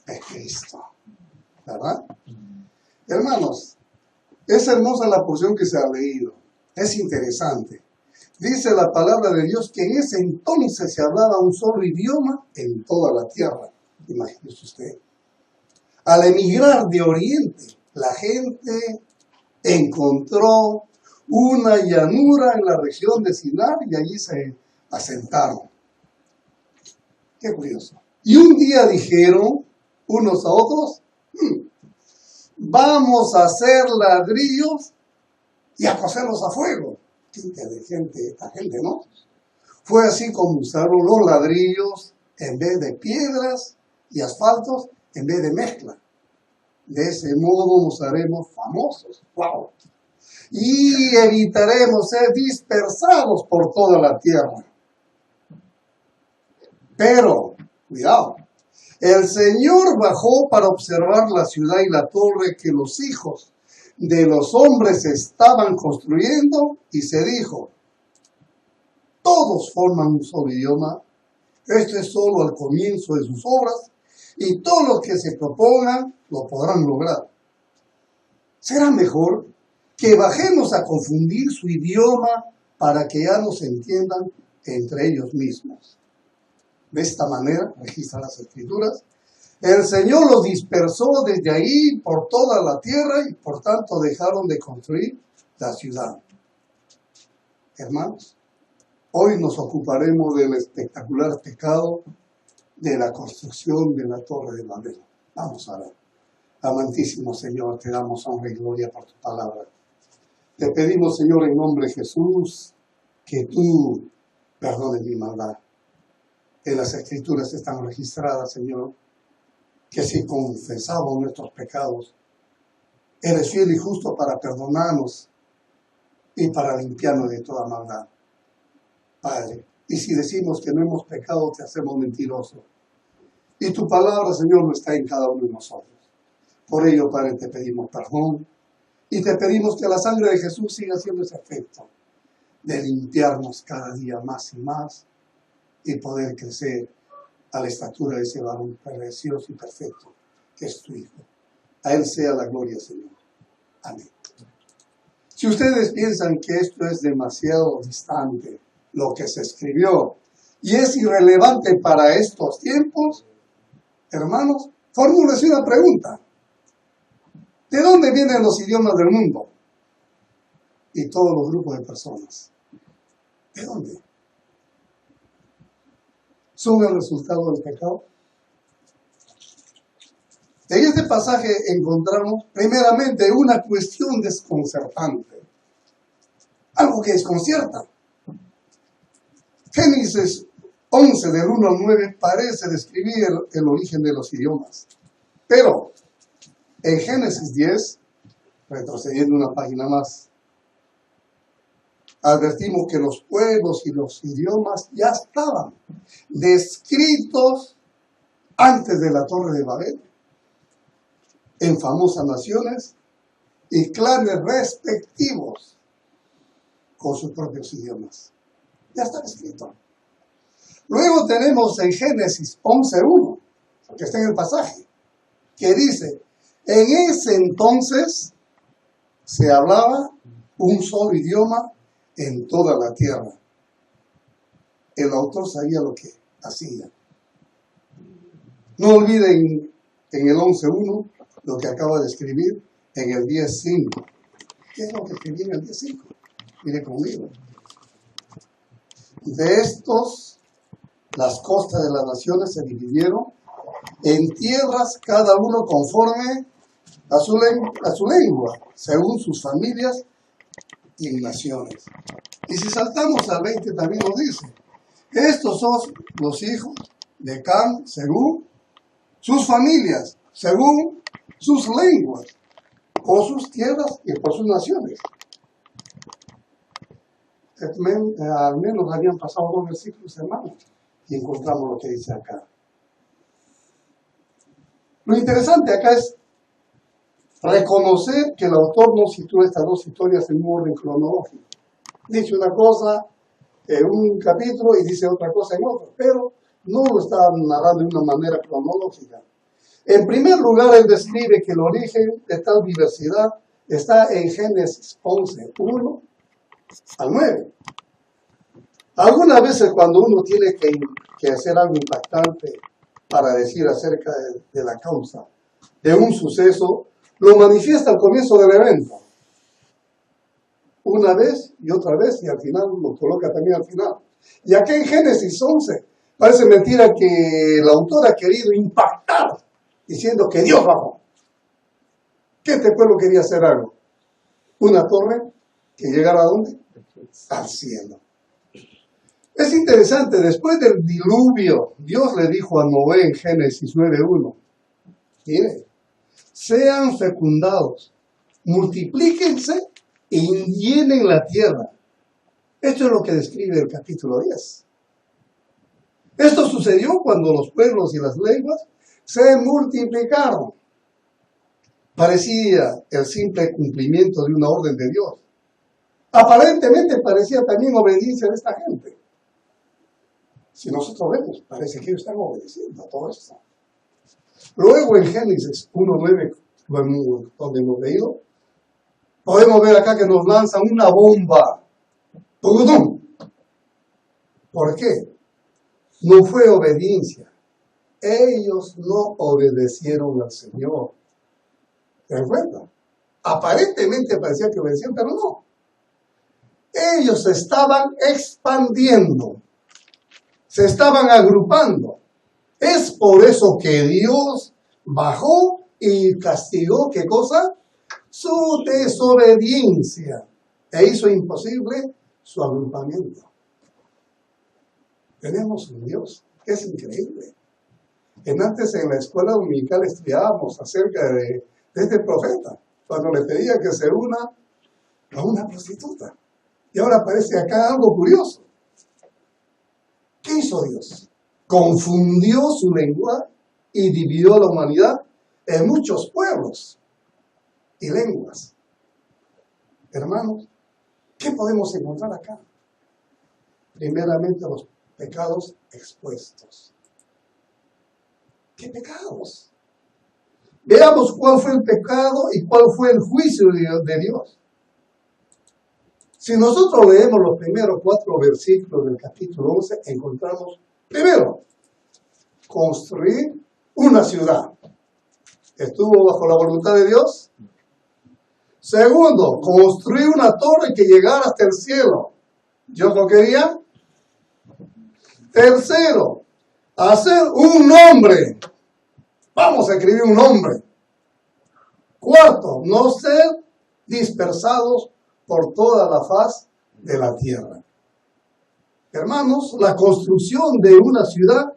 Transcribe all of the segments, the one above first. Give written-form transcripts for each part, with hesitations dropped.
es Cristo, ¿verdad? Hermanos, es hermosa la porción que se ha leído, es interesante. Dice la palabra de Dios que en ese entonces se hablaba un solo idioma en toda la tierra. Imagínese usted. Al emigrar de Oriente, la gente encontró una llanura en la región de Sinar y allí se asentaron. Qué curioso. Y un día dijeron unos a otros, vamos a hacer ladrillos y a cocerlos a fuego. Qué inteligente esta gente, ¿no? Fue así como usaron los ladrillos en vez de piedras y asfaltos en vez de mezcla. De ese modo nos haremos famosos. ¡Wow! Y evitaremos ser dispersados por toda la tierra. Pero, cuidado, el Señor bajó para observar la ciudad y la torre que los hijos de los hombres estaban construyendo y se dijo, todos forman un solo idioma, esto es solo al comienzo de sus obras y todos los que se propongan lo podrán lograr. Será mejor que bajemos a confundir su idioma para que ya no se entiendan entre ellos mismos. De esta manera, registra las Escrituras, el Señor los dispersó desde ahí por toda la tierra y por tanto dejaron de construir la ciudad. Hermanos, hoy nos ocuparemos del espectacular pecado de la construcción de la Torre de Babel. Vamos a ver. Amantísimo Señor, te damos honra y gloria por tu palabra. Te pedimos, Señor, en nombre de Jesús, que tú perdones mi maldad. En las Escrituras están registradas, Señor, que si confesamos nuestros pecados, eres fiel y justo para perdonarnos y para limpiarnos de toda maldad. Padre, y si decimos que no hemos pecado, te hacemos mentirosos. Y tu palabra, Señor, no está en cada uno de nosotros. Por ello, Padre, te pedimos perdón y te pedimos que la sangre de Jesús siga haciendo ese efecto de limpiarnos cada día más y más y poder crecer a la estatura de ese varón precioso y perfecto que es tu Hijo. A Él sea la gloria, Señor. Amén. Si ustedes piensan que esto es demasiado distante, lo que se escribió, y es irrelevante para estos tiempos, hermanos, formúlense una pregunta. ¿De dónde vienen los idiomas del mundo? Y todos los grupos de personas. ¿De dónde? ¿Son el resultado del pecado? En este pasaje encontramos primeramente una cuestión desconcertante. Algo que desconcierta. Génesis 11 del 1 al 9 parece describir el origen de los idiomas. Pero en Génesis 10, retrocediendo una página más, advertimos que los pueblos y los idiomas ya estaban descritos antes de la Torre de Babel, en famosas naciones y clanes respectivos con sus propios idiomas. Ya está escrito. Luego tenemos en Génesis 11:1, que está en el pasaje, que dice, en ese entonces se hablaba un solo idioma en toda la tierra. El autor sabía lo que hacía. No olviden en el 11:1 lo que acaba de escribir en el 10:5. ¿Qué es lo que escribí en el 10:5? Mire conmigo. De estos, las costas de las naciones se dividieron en tierras, cada uno conforme a su lengua, según sus familias y naciones. Y si saltamos al 20 también nos dice, estos son los hijos de Cam según sus familias, según sus lenguas, por sus tierras y por sus naciones. Al menos habían pasado 2 versículos, hermanos, y encontramos lo que dice acá. Lo interesante acá es reconocer que el autor no sitúa estas dos historias en un orden cronológico. Dice una cosa en un capítulo y dice otra cosa en otro, pero no lo está narrando de una manera cronológica. En primer lugar, él describe que el origen de tal diversidad está en Génesis 11, 1 al 9. Algunas veces cuando uno tiene que hacer algo impactante para decir acerca de la causa de un suceso, lo manifiesta al comienzo del evento. Una vez y otra vez, y al final lo coloca también al final. Y aquí en Génesis 11, parece mentira que el autor ha querido impactar, diciendo que Dios bajó. Que este pueblo quería hacer algo. Una torre que llegara ¿a dónde? Al cielo. Es interesante, después del diluvio, Dios le dijo a Noé en Génesis 9:1, mire, sean fecundados, multiplíquense y llenen la tierra. Esto es lo que describe el capítulo 10. Esto sucedió cuando los pueblos y las lenguas se multiplicaron. Parecía el simple cumplimiento de una orden de Dios. Aparentemente parecía también obediencia de esta gente. Si nosotros vemos, parece que ellos están obedeciendo a todo esto. Luego en Génesis 1:9, donde hemos leído, podemos ver acá que nos lanzan una bomba. ¡Pum! ¿Por qué? No fue obediencia. Ellos no obedecieron al Señor. ¿Se dan cuenta? Aparentemente parecía que obedecían, pero no. Ellos se estaban expandiendo. Se estaban agrupando. Es por eso que Dios bajó y castigó, ¿qué cosa? Su desobediencia. E hizo imposible su agrupamiento. Tenemos un Dios que es increíble. Antes en la escuela dominical estudiábamos acerca de este profeta, cuando le pedía que se una a una prostituta. Y ahora aparece acá algo curioso. ¿Qué hizo Dios? Confundió su lengua y dividió a la humanidad en muchos pueblos y lenguas. Hermanos, ¿qué podemos encontrar acá? Primeramente los pecados expuestos. ¿Qué pecados? Veamos cuál fue el pecado y cuál fue el juicio de Dios. Si nosotros leemos los primeros 4 versículos del capítulo 11, encontramos, primero, construir una ciudad. ¿Estuvo bajo la voluntad de Dios? Segundo, construir una torre que llegara hasta el cielo. ¿Dios lo quería? Tercero, hacer un nombre. Vamos a escribir un nombre. Cuarto, no ser dispersados por toda la faz de la tierra. Hermanos, la construcción de una ciudad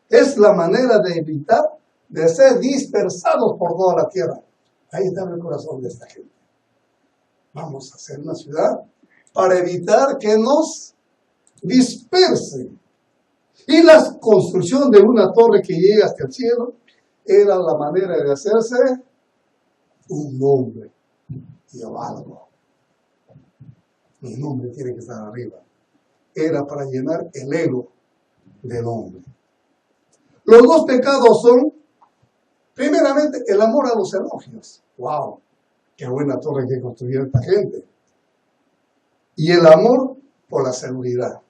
es la manera de evitar de ser dispersados por toda la tierra. Ahí está el corazón de esta gente. Vamos a hacer una ciudad para evitar que nos dispersen. Y la construcción de una torre que llega hasta el cielo era la manera de hacerse un nombre. Yo algo. Mi nombre tiene que estar arriba. Era para llenar el ego del hombre. Los 2 pecados son, primeramente, el amor a los elogios. ¡Wow! ¡Qué buena torre que construyó esta gente! Y el amor por la seguridad.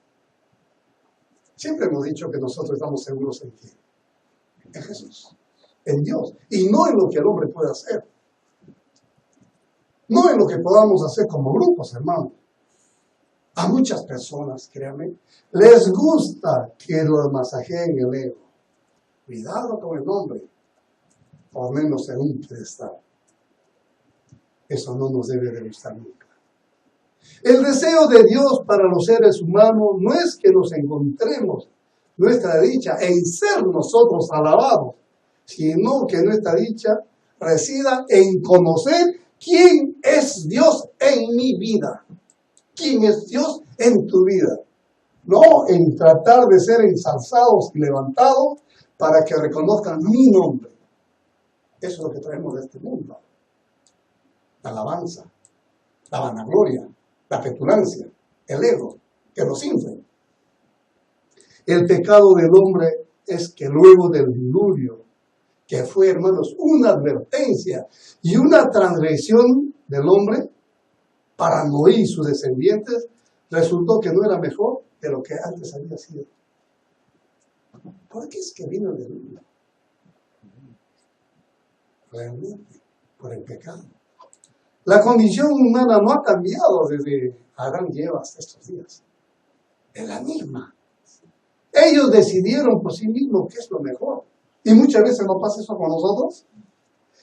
Siempre hemos dicho que nosotros estamos seguros en quién. En Jesús. En Dios. Y no en lo que el hombre puede hacer. No en lo que podamos hacer como grupos, hermanos. A muchas personas, créanme, les gusta que los masajeen el ego. Cuidado con el hombre. Por menos en un pedestal. Eso no nos debe de gustar nunca. El deseo de Dios para los seres humanos no es que nos encontremos nuestra dicha en ser nosotros alabados, sino que nuestra dicha resida en conocer quién es Dios en mi vida. ¿Quién es Dios en tu vida? No en tratar de ser ensalzados y levantados para que reconozcan mi nombre. Eso es lo que traemos de este mundo. La alabanza, la vanagloria, la petulancia, el ego, que nos inflen. El pecado del hombre es que luego del diluvio que fue, hermanos, una advertencia y una transgresión del hombre para Noé y sus descendientes, resultó que no era mejor de lo que antes había sido. ¿Por qué es que vino el diluvio? Realmente, por el pecado. La condición humana no ha cambiado desde Adán y Eva hasta estos días. Es la misma. Ellos decidieron por sí mismos qué es lo mejor. Y muchas veces no pasa eso con nosotros.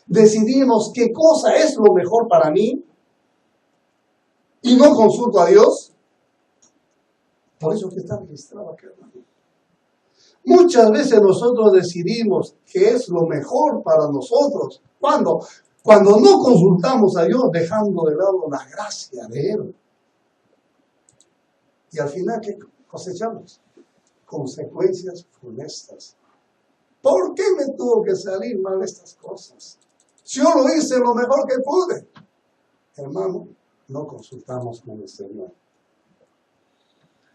Decidimos qué cosa es lo mejor para mí y no consulto a Dios. Por eso que está registrado aquí, hermano. Muchas veces nosotros decidimos qué es lo mejor para nosotros. ¿Cuándo? Cuando no consultamos a Dios, dejando de lado la gracia de Él. Y al final, ¿qué cosechamos? Consecuencias funestas. ¿Por qué me tuvo que salir mal estas cosas? Si yo lo hice lo mejor que pude. Hermano, no consultamos con el Señor.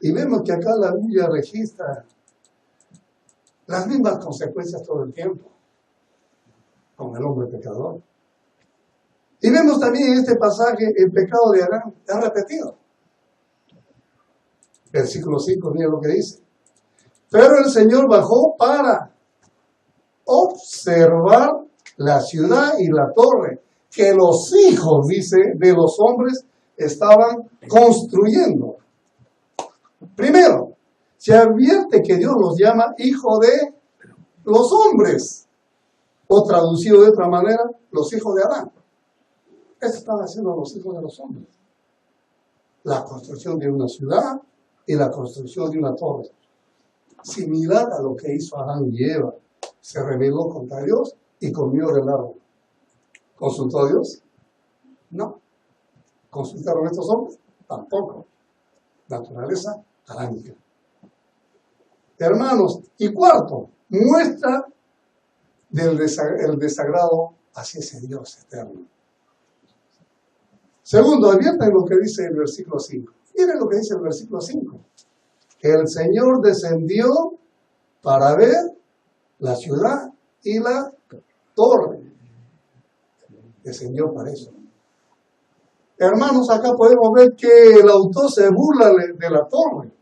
Y vemos que acá la Biblia registra las mismas consecuencias todo el tiempo con el hombre pecador. Y vemos también en este pasaje el pecado de Adán, está repetido. Versículo 5, mira lo que dice. Pero el Señor bajó para observar la ciudad y la torre que los hijos, dice, de los hombres estaban construyendo. Primero, se advierte que Dios los llama hijo de los hombres, o traducido de otra manera, los hijos de Adán. Esto están haciendo los hijos de los hombres. La construcción de una ciudad y la construcción de una torre. Similar a lo que hizo Adán y Eva. Se rebeló contra Dios y comió del árbol. ¿Consultó a Dios? No. ¿Consultaron estos hombres? Tampoco. Naturaleza adánica. Hermanos, y cuarto, muestra del desagrado hacia ese Dios eterno. Segundo, advierten lo que dice el versículo 5. Miren lo que dice el versículo 5. El Señor descendió para ver la ciudad y la torre. Descendió para eso. Hermanos, acá podemos ver que el autor se burla de la torre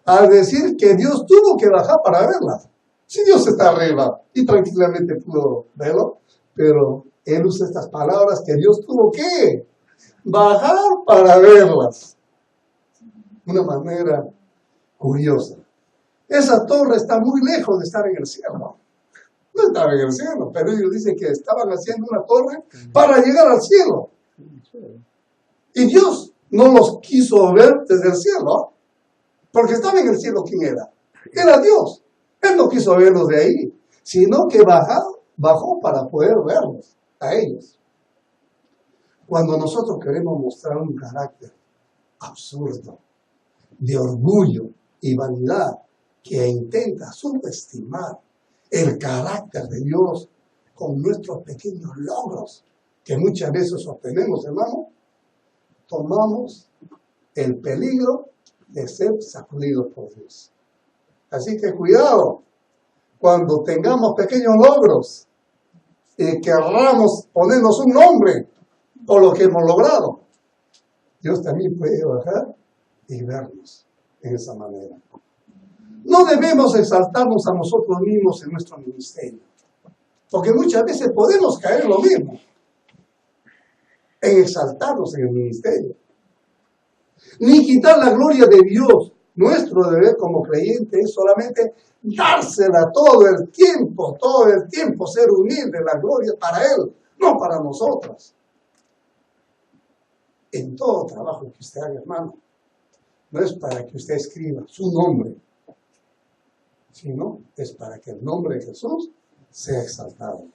al decir que Dios tuvo que bajar para verla. Si Dios está arriba y tranquilamente pudo verlo, pero él usa estas palabras que Dios tuvo que bajar para verlas. Una manera curiosa. Esa torre está muy lejos de estar en el cielo. No estaba en el cielo, pero ellos dicen que estaban haciendo una torre para llegar al cielo. Y Dios no los quiso ver desde el cielo, porque estaba en el cielo. ¿Quién era? Era Dios. Él no quiso verlos de ahí, sino que bajó para poder verlos a ellos. Cuando nosotros queremos mostrar un carácter absurdo, de orgullo y vanidad, que intenta subestimar el carácter de Dios con nuestros pequeños logros, que muchas veces obtenemos, hermano, tomamos el peligro de ser sacudidos por Dios. Así que cuidado, cuando tengamos pequeños logros y querramos ponernos un nombre por lo que hemos logrado, Dios también puede bajar y vernos en esa manera. No debemos exaltarnos a nosotros mismos en nuestro ministerio, porque muchas veces podemos caer lo mismo, en exaltarnos en el ministerio. Ni quitar la gloria de Dios. Nuestro deber como creyente es solamente dársela todo el tiempo, ser humilde, la gloria para Él, no para nosotros. En todo trabajo que usted haga, hermano, no es para que usted escriba su nombre, sino es para que el nombre de Jesús sea exaltado.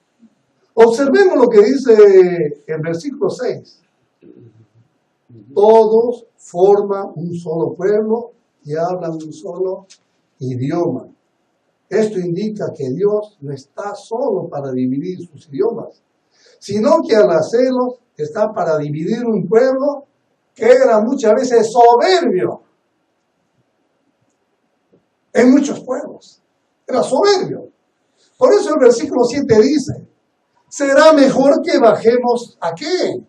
Observemos lo que dice el versículo 6. Todos forman un solo pueblo y hablan un solo idioma. Esto indica que Dios no está solo para dividir sus idiomas, sino que al hacerlo está para dividir un pueblo que era muchas veces soberbio. En muchos pueblos era soberbio. Por eso el versículo 7 dice, será mejor que bajemos ¿a qué?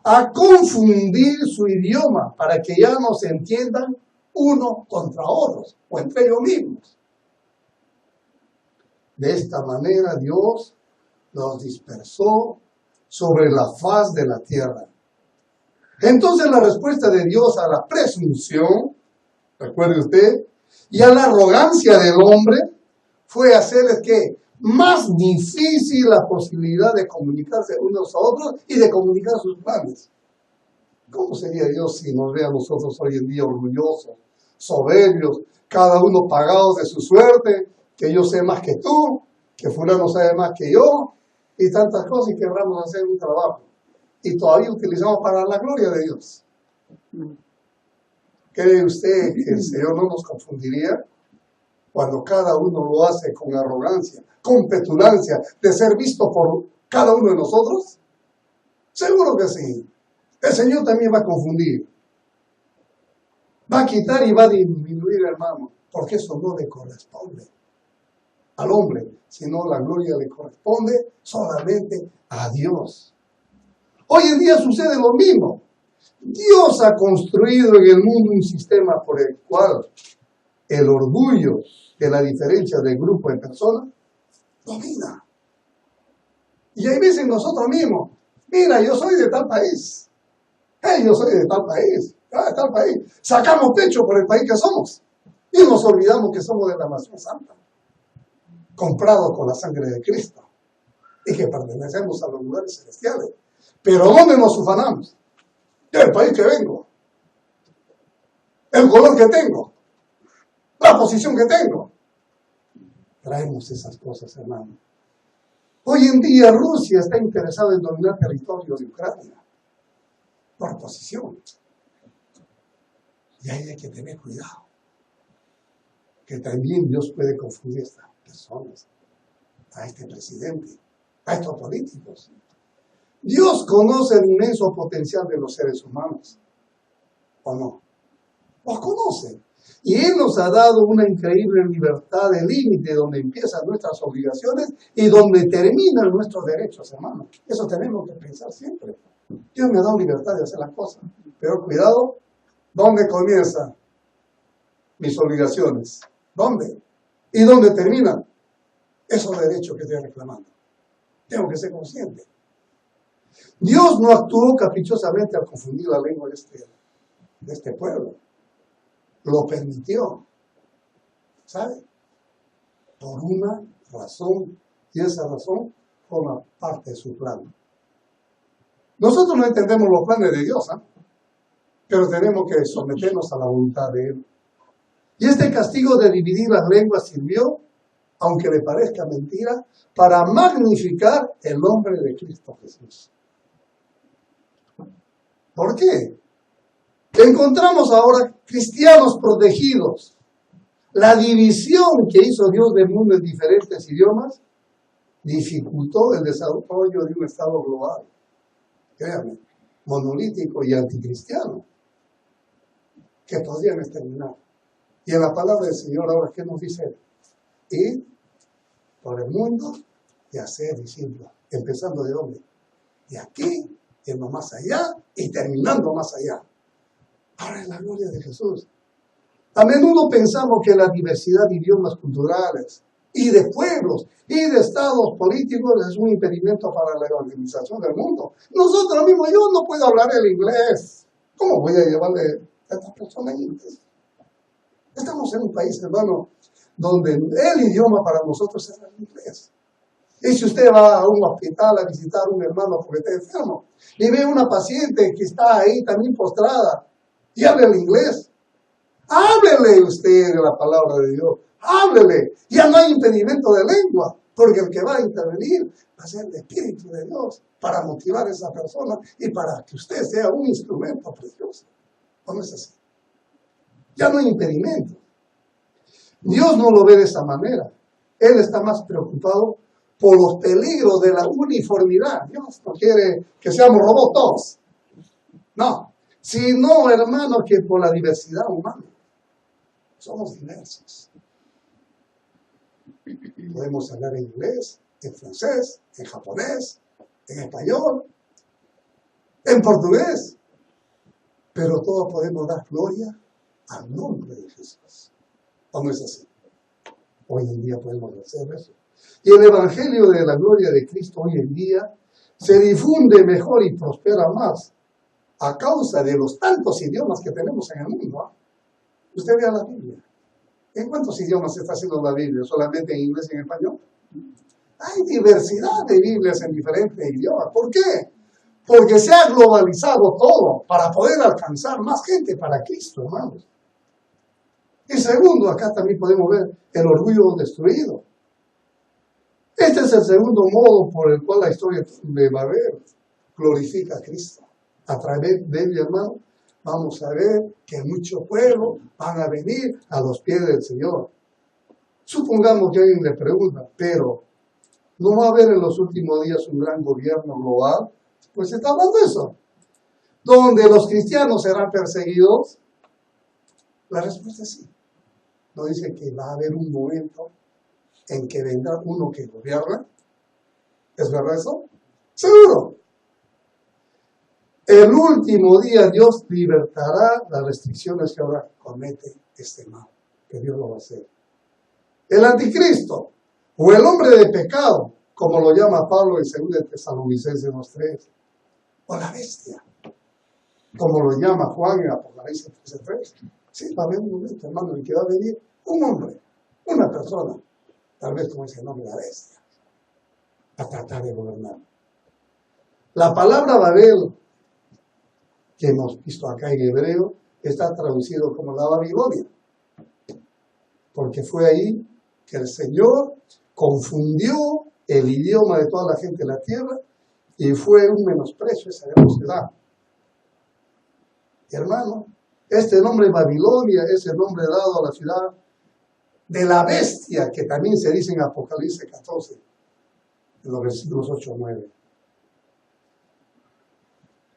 A confundir su idioma para que ya no se entiendan uno contra otros o entre ellos mismos. De esta manera Dios los dispersó sobre la faz de la tierra. Entonces la respuesta de Dios a la presunción, recuerde usted, y a la arrogancia del hombre fue hacerles que más difícil la posibilidad de comunicarse unos a otros y de comunicar sus planes. ¿Cómo sería Dios si nos ve a nosotros hoy en día orgullosos, soberbios, cada uno pagados de su suerte, que yo sé más que tú, que fulano sabe más que yo, y tantas cosas, y querramos hacer un trabajo? Y todavía utilizamos para la gloria de Dios. ¿Cree usted que el Señor no nos confundiría cuando cada uno lo hace con arrogancia, con petulancia, de ser visto por cada uno de nosotros? Seguro que sí. El Señor también va a confundir. Va a quitar y va a disminuir, hermano, porque eso no le corresponde al hombre, sino la gloria le corresponde solamente a Dios. Hoy en día sucede lo mismo. Dios ha construido en el mundo un sistema por el cual el orgullo de la diferencia del grupo de personas domina. Y hay veces nosotros mismos, mira, yo soy de tal país, yo soy de tal país, de tal país. Sacamos pecho por el país que somos y nos olvidamos que somos de la nación santa, comprados con la sangre de Cristo y que pertenecemos a los lugares celestiales. Pero ¿dónde nos ufanamos? Del país que vengo, el color que tengo, la posición que tengo. Traemos esas cosas, hermano. Hoy en día Rusia está interesada en dominar territorio de Ucrania por posición. Y ahí hay que tener cuidado, que también Dios puede confundir a estas personas, a este presidente, a estos políticos. Dios conoce el inmenso potencial de los seres humanos, ¿o no? Los conoce. Y Él nos ha dado una increíble libertad de límite donde empiezan nuestras obligaciones y donde terminan nuestros derechos, hermano. Eso tenemos que pensar siempre. Dios me ha dado libertad de hacer las cosas. Pero cuidado, ¿dónde comienzan mis obligaciones? ¿Dónde? ¿Y dónde terminan esos derechos que estoy reclamando? Tengo que ser consciente. Dios no actuó caprichosamente al confundir la lengua de este pueblo. Lo permitió, ¿sabe? Por una razón, y esa razón forma parte de su plan. Nosotros no entendemos los planes de Dios, pero tenemos que someternos a la voluntad de Él. Y este castigo de dividir las lenguas sirvió, aunque le parezca mentira, para magnificar el nombre de Cristo Jesús. ¿Por qué? Encontramos ahora cristianos protegidos. La división que hizo Dios del mundo en diferentes idiomas dificultó el desarrollo de un Estado global, créanme, monolítico y anticristiano, que podrían exterminar. Y en la palabra del Señor ahora, ¿qué nos dice? Ir por el mundo y hacer discípulos, empezando de dónde? De aquí, yendo más allá y terminando más allá. Ahora es la gloria de Jesús. A menudo pensamos que la diversidad de idiomas culturales y de pueblos y de estados políticos es un impedimento para la evangelización del mundo. Nosotros mismos, yo no puedo hablar el inglés. ¿Cómo voy a llevarle a estas personas inglés? Estamos en un país, hermano, donde el idioma para nosotros es el inglés. Y si usted va a un hospital a visitar a un hermano porque está enfermo y ve a una paciente que está ahí también postrada y habla el inglés, háblele usted de la palabra de Dios, háblele. Ya no hay impedimento de lengua, porque el que va a intervenir va a ser el Espíritu de Dios para motivar a esa persona y para que usted sea un instrumento precioso. ¿O no es así? Ya no hay impedimento. Dios no lo ve de esa manera. Él está más preocupado por los peligros de la uniformidad. Dios no quiere que seamos robots todos. No. Sino, hermano, que por la diversidad humana. Somos diversos. Podemos hablar en inglés, en francés, en japonés, en español, en portugués. Pero todos podemos dar gloria al nombre de Jesús. ¿O no es así? Hoy en día podemos hacer eso. Y el Evangelio de la gloria de Cristo hoy en día se difunde mejor y prospera más a causa de los tantos idiomas que tenemos en el mundo. Usted vea la Biblia. ¿En cuántos idiomas se está haciendo la Biblia? ¿Solamente en inglés y en español? Hay diversidad de Biblias en diferentes idiomas. ¿Por qué? Porque se ha globalizado todo para poder alcanzar más gente para Cristo, hermanos. Y segundo, acá también podemos ver el orgullo destruido. Este es el segundo modo por el cual la historia de Babel glorifica a Cristo. A través de él, hermano, vamos a ver que muchos pueblos van a venir a los pies del Señor. Supongamos que alguien le pregunta, pero ¿no va a haber en los últimos días un gran gobierno global? Pues está hablando de eso. ¿Donde los cristianos serán perseguidos? La respuesta es sí. ¿No dice que va a haber un momento en que vendrá uno que gobierna? ¿Es verdad eso? ¡Seguro! El último día Dios libertará las restricciones que ahora comete este mal, que Dios lo va a hacer. El anticristo, o el hombre de pecado, como lo llama Pablo en 2 Tesalonicenses 2:3, o la bestia, como lo llama Juan en Apocalipsis 13:3. Sí, va a haber un momento, hermano, en que va a venir un hombre, una persona, tal vez como ese nombre, la bestia, a tratar de gobernar. La palabra Babel, que hemos visto acá en hebreo, está traducido como la Babilonia, porque fue ahí que el Señor confundió el idioma de toda la gente de la tierra y fue un menosprecio esa gran ciudad. Hermano, este nombre Babilonia es el nombre dado a la ciudad de la bestia, que también se dice en Apocalipsis 14, en los versículos 8-9.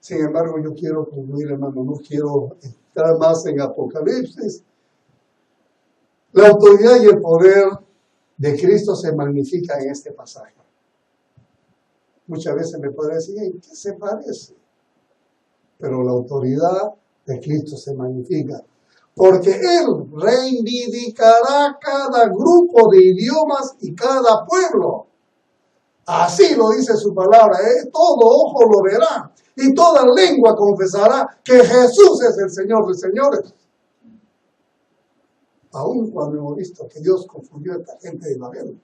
Sin embargo, yo quiero concluir, hermano, no quiero entrar más en Apocalipsis. La autoridad y el poder de Cristo se magnifica en este pasaje. Muchas veces me pueden decir, ¿en qué se parece? Pero la autoridad de Cristo se magnifica, porque Él reivindicará cada grupo de idiomas y cada pueblo. Así lo dice su palabra, todo ojo lo verá y toda lengua confesará que Jesús es el Señor de señores. Aún cuando hemos visto que Dios confundió a esta gente de Babel.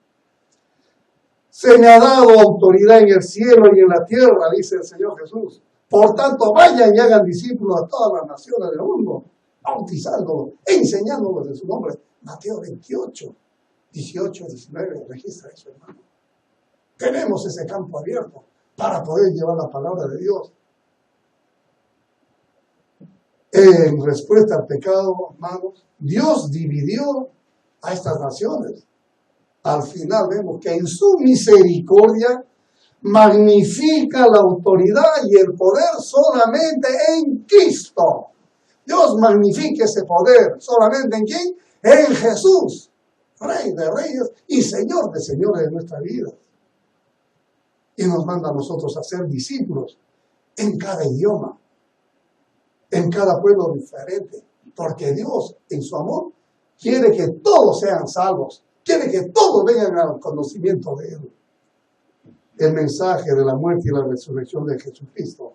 Se me ha dado autoridad en el cielo y en la tierra, dice el Señor Jesús. Por tanto, vayan y hagan discípulos a todas las naciones del mundo, bautizándolos e enseñándolos en su nombre. Mateo 28, 18, 19, registra eso, hermano. Tenemos ese campo abierto para poder llevar la palabra de Dios. En respuesta al pecado, hermanos, Dios dividió a estas naciones. Al final vemos que en su misericordia magnifica la autoridad y el poder solamente en Cristo. Dios magnifica ese poder solamente en ¿quién? En Jesús, Rey de reyes y Señor de señores de nuestra vida. Y nos manda a nosotros a ser discípulos en cada idioma, en cada pueblo diferente, porque Dios, en su amor, quiere que todos sean salvos, quiere que todos vengan al conocimiento de Él. El mensaje de la muerte y la resurrección de Jesucristo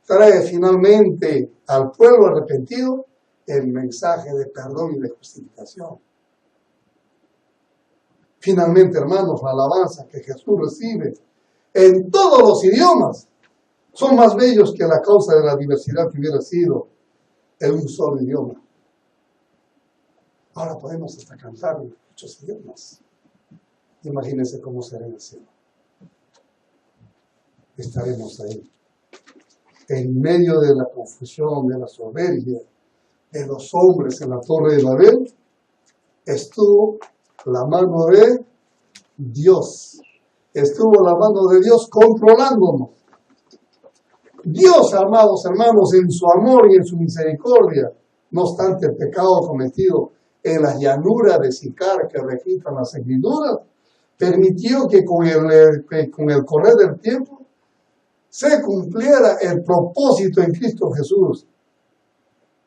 trae finalmente al pueblo arrepentido el mensaje de perdón y de justificación. Finalmente, hermanos, la alabanza que Jesús recibe en todos los idiomas son más bellos que la causa de la diversidad que hubiera sido en un solo idioma. Ahora podemos hasta cantar en muchos idiomas. Imagínense cómo será en el cielo. Estaremos ahí. En medio de la confusión, de la soberbia, de los hombres en la torre de Babel, estuvo la mano de Dios. Estuvo la mano de Dios controlándonos. Dios, amados hermanos, en su amor y en su misericordia, no obstante el pecado cometido en las llanuras de Sicar que registran las Escrituras, permitió que con el correr del tiempo se cumpliera el propósito en Cristo Jesús,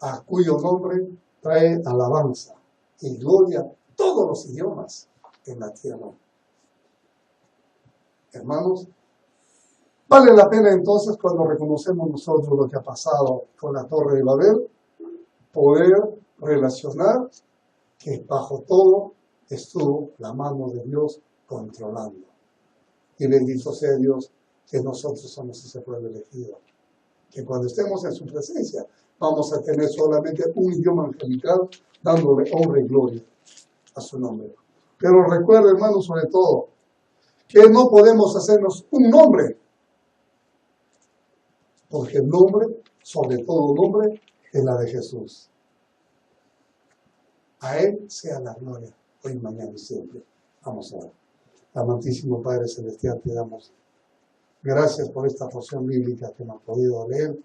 a cuyo nombre trae alabanza y gloria todos los idiomas en la tierra. Hermanos, vale la pena entonces, cuando reconocemos nosotros lo que ha pasado con la Torre de Babel, poder relacionar que bajo todo estuvo la mano de Dios controlando. Y bendito sea Dios que nosotros somos ese pueblo elegido. Que cuando estemos en su presencia vamos a tener solamente un idioma angelical dándole honra y gloria a su nombre. Pero recuerda, hermanos, sobre todo, que no podemos hacernos un nombre, porque el nombre, sobre todo nombre, es la de Jesús. A Él sea la gloria, hoy, mañana y siempre. Vamos a ver. Amantísimo Padre Celestial, te damos gracias por esta porción bíblica que hemos podido leer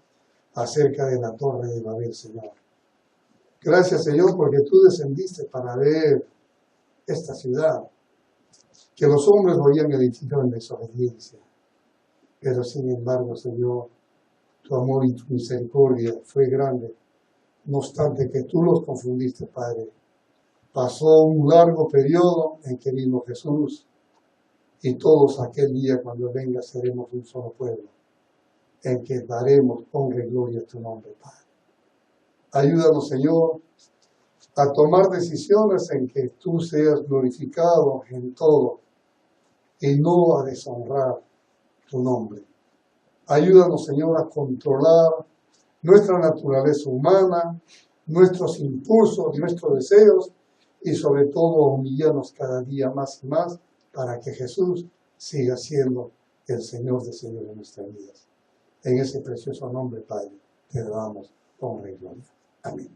acerca de la Torre de Babel, Señor. Gracias, Señor, porque tú descendiste para ver esta ciudad, que los hombres lo habían edificado en desobediencia. Pero sin embargo, Señor, tu amor y tu misericordia fue grande. No obstante que tú los confundiste, Padre. Pasó un largo periodo en que vino Jesús, y todos aquel día cuando venga seremos un solo pueblo, en que daremos honra y gloria a tu nombre, Padre. Ayúdanos, Señor, a tomar decisiones en que tú seas glorificado en todo y no a deshonrar tu nombre. Ayúdanos, Señor, a controlar nuestra naturaleza humana, nuestros impulsos, nuestros deseos y sobre todo a humillarnos cada día más y más para que Jesús siga siendo el Señor de señores de nuestras vidas. En ese precioso nombre, Padre, te damos honra y gloria. Amén.